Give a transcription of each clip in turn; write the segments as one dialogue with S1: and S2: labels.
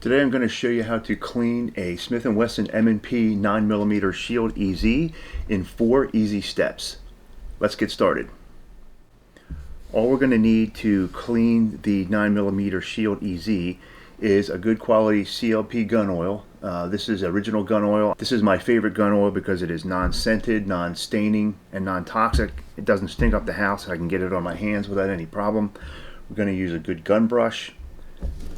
S1: Today I'm going to show you how to clean a Smith & Wesson M&P 9mm Shield EZ in 4 easy steps. Let's get started. All we're going to need to clean the 9mm Shield EZ is a good quality CLP gun oil. This is original gun oil. This is my favorite gun oil because it is non-scented, non-staining, and non-toxic. It doesn't stink up the house. I can get it on my hands without any problem. We're going to use a good gun brush,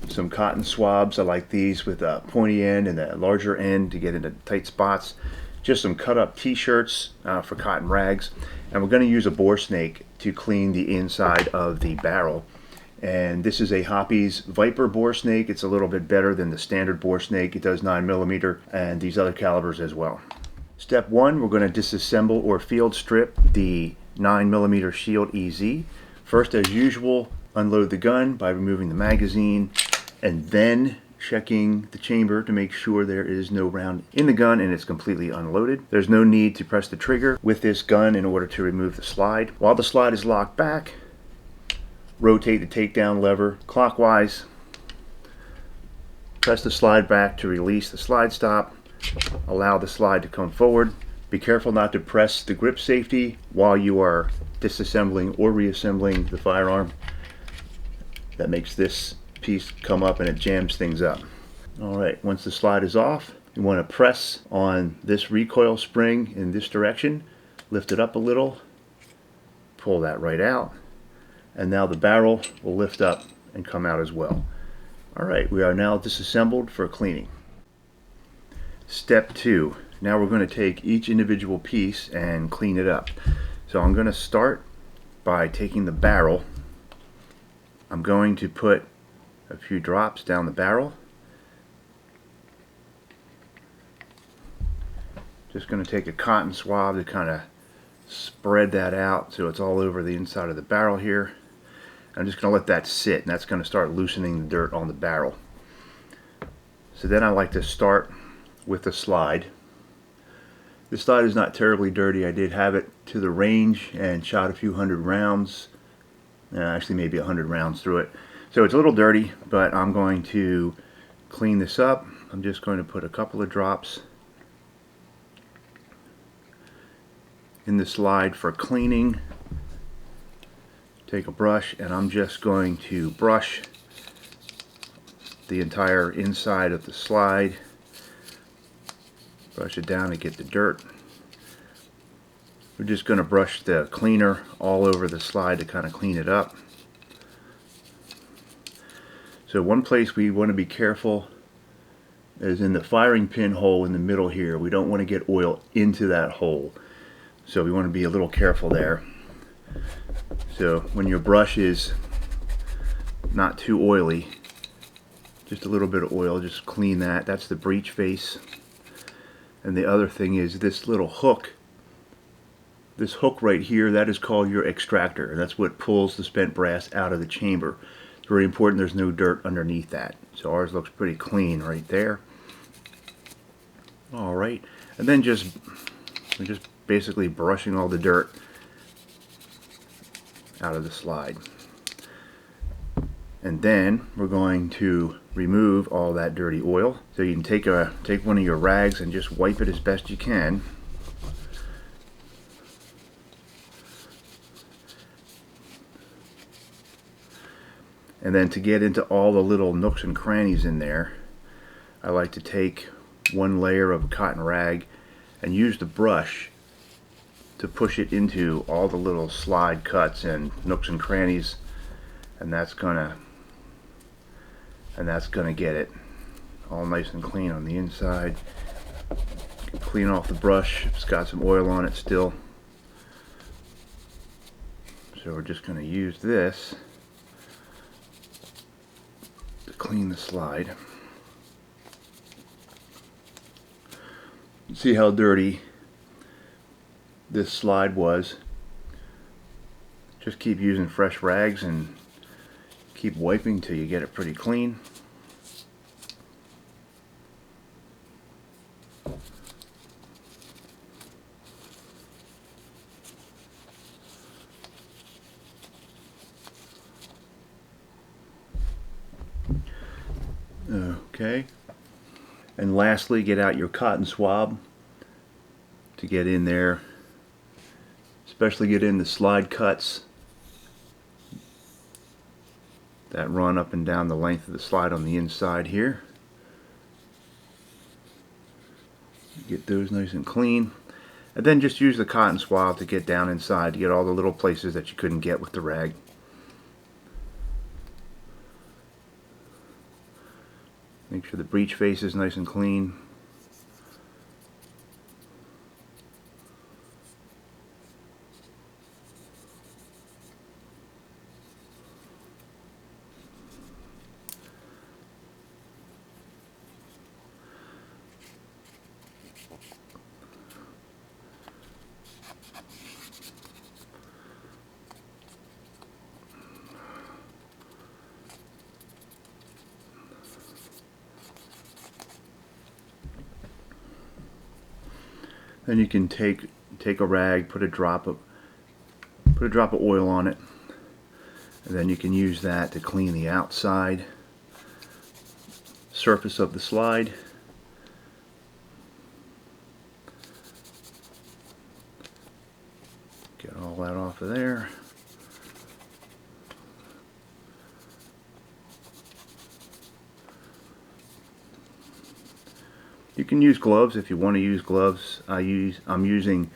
S1: some cotton swabs. I like these with a pointy end and a larger end to get into tight spots. Just some cut up t-shirts for cotton rags. And we're going to use a bore snake to clean the inside of the barrel. And this is a Hoppe's Viper bore snake. It's a little bit better than the standard bore snake. It does 9mm and these other calibers as well. Step 1, we're going to disassemble or field strip the 9mm Shield EZ. First, as usual, unload the gun by removing the magazine and then checking the chamber to make sure there is no round in the gun and it's completely unloaded. There's no need to press the trigger with this gun in order to remove the slide. While the slide is locked back, rotate the takedown lever clockwise, press the slide back to release the slide stop, allow the slide to come forward. Be careful not to press the grip safety while you are disassembling or reassembling the firearm. That makes this piece come up and it jams things up. Alright, once the slide is off, you want to press on this recoil spring in this direction, lift it up a little, pull that right out, and now the barrel will lift up and come out as well. Alright, we are now disassembled for cleaning. Step 2. Now we're going to take each individual piece and clean it up. So I'm going to start by taking the barrel. I'm going to put a few drops down the barrel. Just going to take a cotton swab to kind of spread that out so it's all over the inside of the barrel here. I'm just going to let that sit, and that's going to start loosening the dirt on the barrel. So then I like to start with the slide. The slide is not terribly dirty. I did have it to the range and shot a few hundred rounds, actually maybe 100 rounds through it. So it's a little dirty, but I'm going to clean this up. I'm just going to put a couple of drops in the slide for cleaning. Take a brush and I'm just going to brush the entire inside of the slide. Brush it down to get the dirt. We're just going to brush the cleaner all over the slide to kind of clean it up. So one place we want to be careful is in the firing pin hole in the middle here. We don't want to get oil into that hole. So we want to be a little careful there. So when your brush is not too oily, just a little bit of oil, just clean that. That's the breech face. And the other thing is this little hook. This hook right here, that is called your extractor. That's what pulls the spent brass out of the chamber. It's very important there's no dirt underneath that. So ours looks pretty clean right there. Alright, and then we're just basically brushing all the dirt out of the slide. And then we're going to remove all that dirty oil. So you can take one of your rags and just wipe it as best you can. And then to get into all the little nooks and crannies in there, I like to take one layer of a cotton rag and use the brush to push it into all the little slide cuts and nooks and crannies, and that's gonna get it all nice and clean on the inside. Clean off the brush if it's got some oil on it still. So we're just going to use this to clean the slide. See how dirty this slide was. Just keep using fresh rags and keep wiping till you get it pretty clean. Okay. And lastly, get out your cotton swab to get in there, especially get in the slide cuts that run up and down the length of the slide on the inside here. Get those nice and clean. And then just use the cotton swab to get down inside to get all the little places that you couldn't get with the rag. Make sure the breech face is nice and clean. Then you can take a rag, put a drop of oil on it, and then you can use that to clean the outside surface of the slide. Get all that off of there. You can use gloves if you want to use gloves. I'm using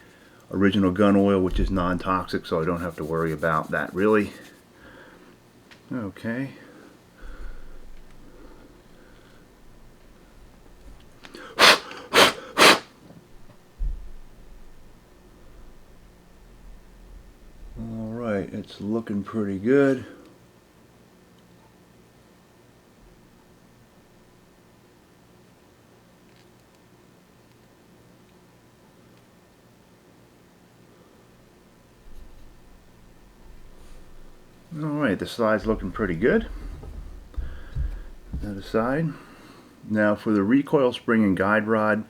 S1: original gun oil, which is non-toxic, so I don't have to worry about that really. Okay. Alright, it's looking pretty good. Alright, the slide's looking pretty good. That aside. Now for the recoil spring and guide rod,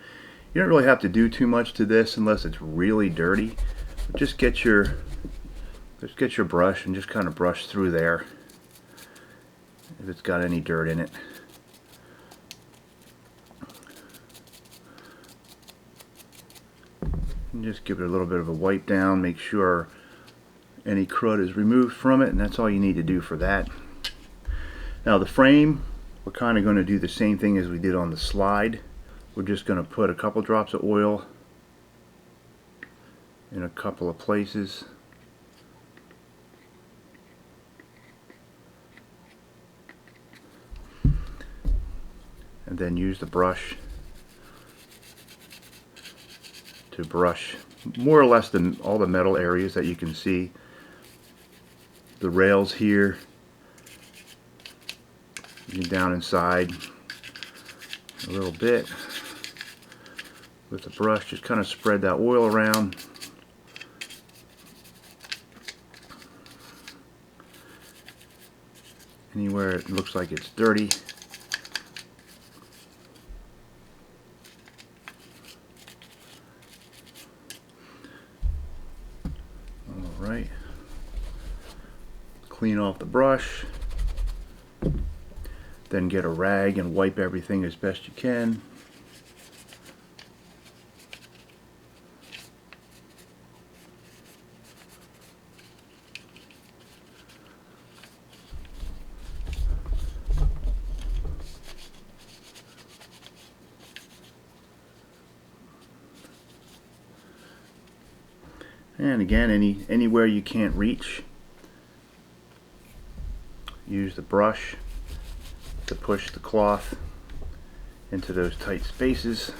S1: you don't really have to do too much to this unless it's really dirty. Just get your brush and just kind of brush through there if it's got any dirt in it. And just give it a little bit of a wipe down, make sure any crud is removed from it, and that's all you need to do for that. Now the frame, we're kind of going to do the same thing as we did on the slide. We're just going to put a couple drops of oil in a couple of places. And then use the brush to brush more or less all the metal areas that you can see. The rails here, down inside a little bit with the brush, just kind of spread that oil around. Anywhere it looks like it's dirty. Alright. Clean off the brush. Then get a rag and wipe everything as best you can. And again, anywhere you can't reach, use the brush to push the cloth into those tight spaces.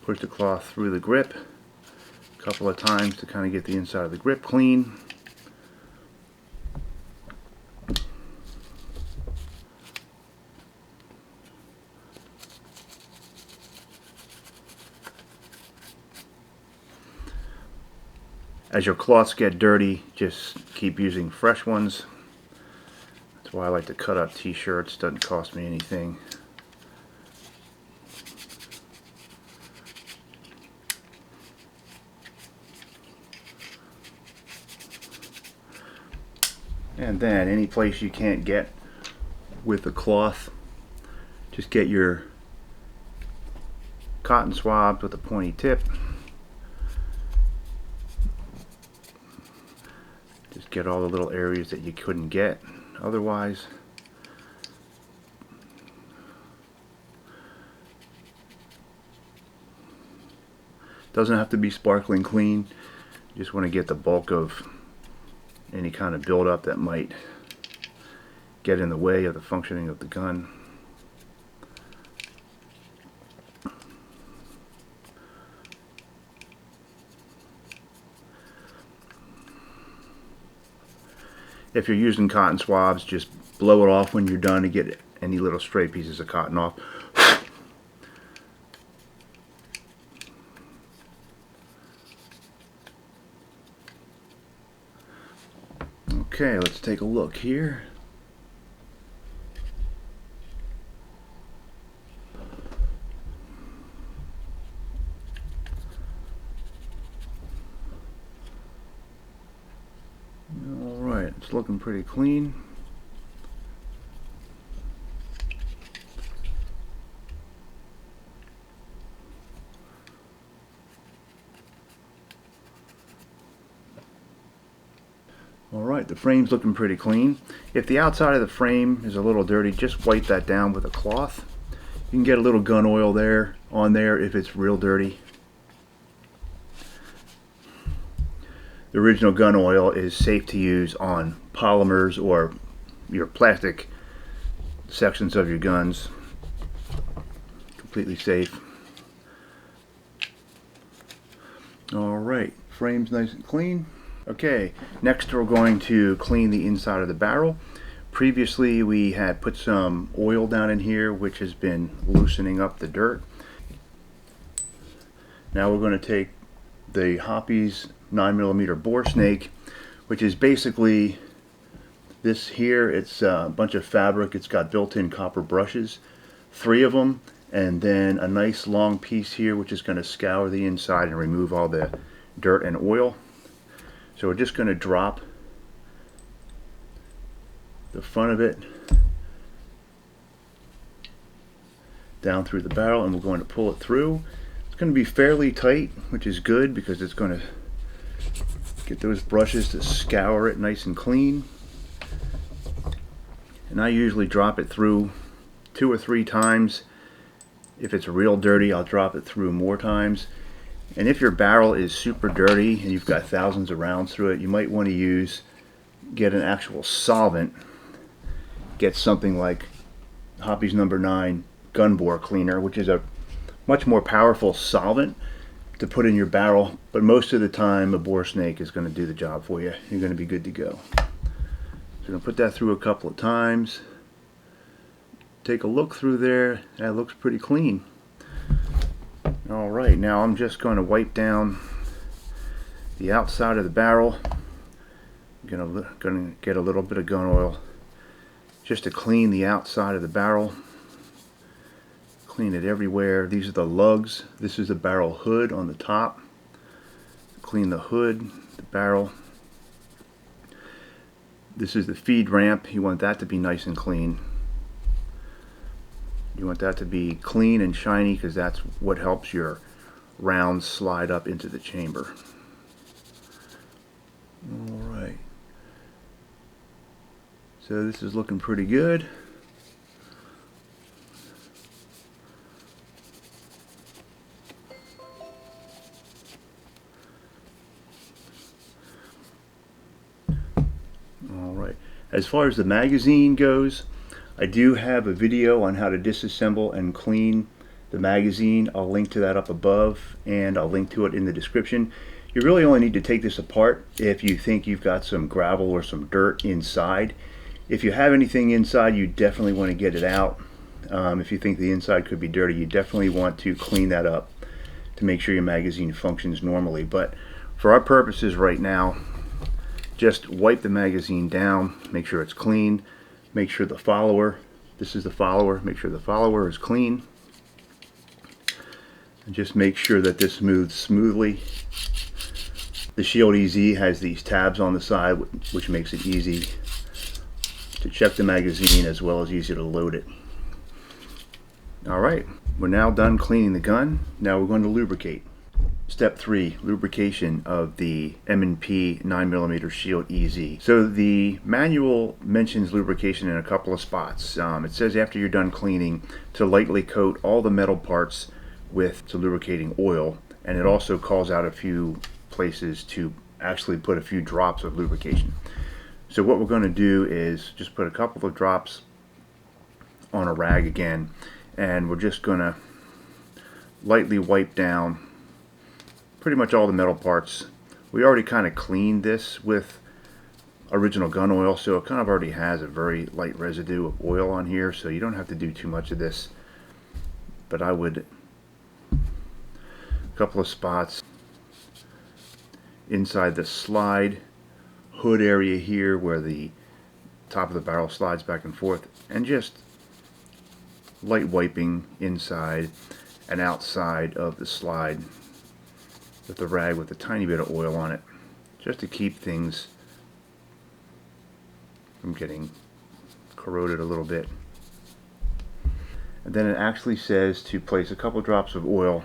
S1: Push the cloth through the grip a couple of times to kind of get the inside of the grip clean. As your cloths get dirty, just keep using fresh ones. That's why I like to cut up t-shirts. Doesn't cost me anything. And then any place you can't get with the cloth, just get your cotton swabs with a pointy tip. Just get all the little areas that you couldn't get otherwise. Doesn't have to be sparkling clean. You just want to get the bulk of any kind of buildup that might get in the way of the functioning of the gun. If you're using cotton swabs, just blow it off when you're done to get any little stray pieces of cotton off. Okay, let's take a look here. Alright, it's looking pretty clean. Alright, the frame's looking pretty clean. If the outside of the frame is a little dirty, just wipe that down with a cloth. You can get a little gun oil on there if it's real dirty. The original gun oil is safe to use on polymers or your plastic sections of your guns. Completely safe. Alright, frame's nice and clean. Okay, next we're going to clean the inside of the barrel. Previously we had put some oil down in here which has been loosening up the dirt. Now we're going to take the Hoppe's 9mm bore snake, which is basically this here. It's a bunch of fabric. It's got built-in copper brushes, 3 of them, and then a nice long piece here which is going to scour the inside and remove all the dirt and oil. So we're just going to drop the front of it down through the barrel, and we're going to pull it through. It's going to be fairly tight, which is good because it's going to get those brushes to scour it nice and clean. And I usually drop it through 2 or 3 times. If it's real dirty, I'll drop it through more times. And if your barrel is super dirty and you've got thousands of rounds through it, you might want to get an actual solvent. Get something like Hoppe's No. 9 gun bore cleaner, which is a much more powerful solvent to put in your barrel, but most of the time a bore snake is going to do the job for you. You're going to be good to go. So we're going to put that through a couple of times. Take a look through there. That looks pretty clean. Alright, now I'm just going to wipe down the outside of the barrel. I'm going to get a little bit of gun oil just to clean the outside of the barrel. Clean it everywhere. These are the lugs. This is the barrel hood on the top. Clean the hood, the barrel. This is the feed ramp. You want that to be nice and clean. You want that to be clean and shiny because that's what helps your rounds slide up into the chamber. Alright. So this is looking pretty good. Alright. As far as the magazine goes, I do have a video on how to disassemble and clean the magazine. I'll link to that up above, and I'll link to it in the description. You really only need to take this apart if you think you've got some gravel or some dirt inside. If you have anything inside, you definitely want to get it out. If you think the inside could be dirty, you definitely want to clean that up to make sure your magazine functions normally. But For our purposes right now, just wipe the magazine down, make sure it's clean, make sure the follower, this is the follower, make sure the follower is clean, and just make sure that this moves smoothly. The Shield EZ has these tabs on the side, which makes it easy to check the magazine as well as easy to load it. Alright, we're now done cleaning the gun. Now we're going to lubricate. Step 3, lubrication of the M&P 9mm Shield EZ. So the manual mentions lubrication in a couple of spots. It says after you're done cleaning to lightly coat all the metal parts with some lubricating oil, and it also calls out a few places to actually put a few drops of lubrication. So what we're going to do is just put a couple of drops on a rag again, and we're just going to lightly wipe down pretty much all the metal parts. We already kind of cleaned this with original gun oil, so it kind of already has a very light residue of oil on here, so you don't have to do too much of this. But I would, a couple of spots inside the slide hood area here where the top of the barrel slides back and forth, and just light wiping inside and outside of the slide with the rag with a tiny bit of oil on it, just to keep things from getting corroded a little bit. And then it actually says to place a couple drops of oil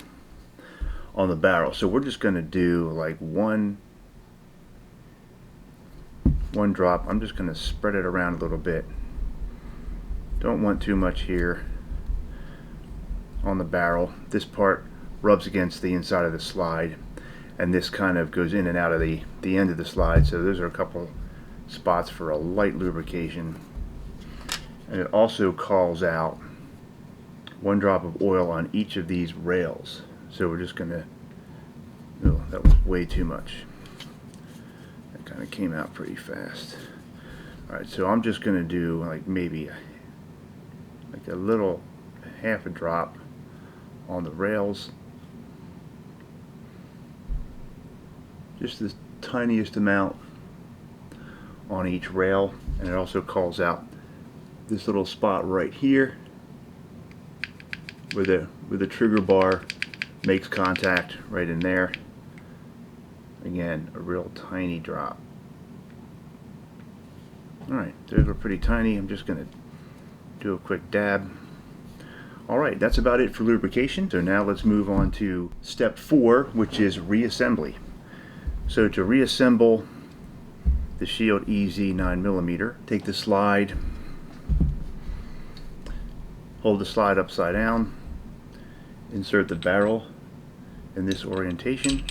S1: on the barrel. So we're just going to do like one drop. I'm just going to spread it around a little bit. Don't want too much here on the barrel. This part rubs against the inside of the slide, and this kind of goes in and out of the end of the slide, so those are a couple spots for a light lubrication. And it also calls out 1 drop of oil on each of these rails. So we're just gonna, oh, that was way too much. That kind of came out pretty fast. Alright, so I'm just gonna do like maybe like a little, half a drop on the rails. Just the tiniest amount on each rail, and it also calls out this little spot right here where the trigger bar makes contact, right in there. Again, a real tiny drop. Alright, those are pretty tiny. I'm just going to do a quick dab. Alright, that's about it for lubrication. So now let's move on to step 4, which is reassembly. So to reassemble the Shield EZ 9mm, take the slide, hold the slide upside down, insert the barrel in this orientation,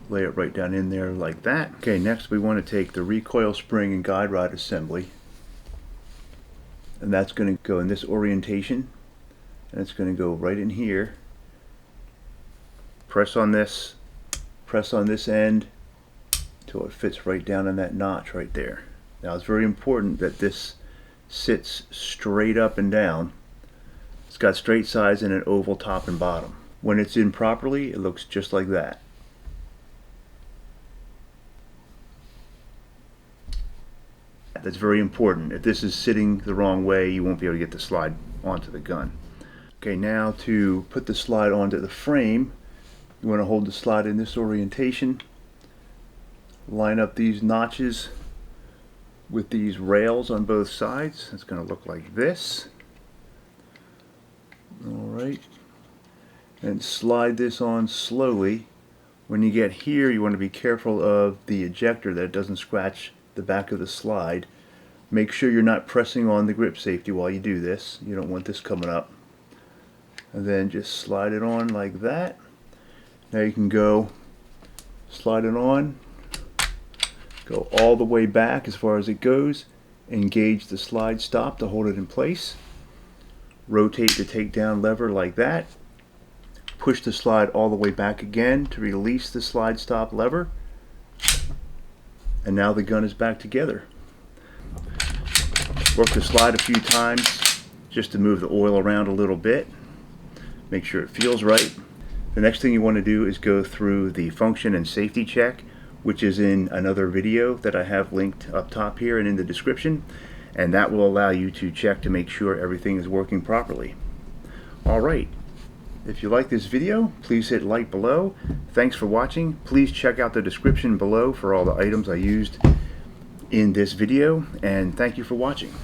S1: lay it right down in there like that. Okay, next we want to take the recoil spring and guide rod assembly, and that's going to go in this orientation, and it's going to go right in here. Press on this end till it fits right down in that notch right there. Now it's very important that this sits straight up and down. It's got straight sides and an oval top and bottom. When it's in properly, it looks just like that. That's very important. If this is sitting the wrong way, you won't be able to get the slide onto the gun. Okay, now to put the slide onto the frame, you want to hold the slide in this orientation, line up these notches with these rails on both sides. It's going to look like this. Alright, and slide this on slowly. When you get here, you want to be careful of the ejector that it doesn't scratch the back of the slide. Make sure you're not pressing on the grip safety while you do this. You don't want this coming up. And then just slide it on like that. Now you can go slide it on, go all the way back as far as it goes, engage the slide stop to hold it in place, rotate the takedown lever like that, push the slide all the way back again to release the slide stop lever, and now the gun is back together. Work the slide a few times just to move the oil around a little bit, make sure it feels right. The next thing you want to do is go through the function and safety check, which is in another video that I have linked up top here and in the description, and that will allow you to check to make sure everything is working properly. Alright, if you like this video, please hit like below. Thanks for watching. Please check out the description below for all the items I used in this video, and thank you for watching.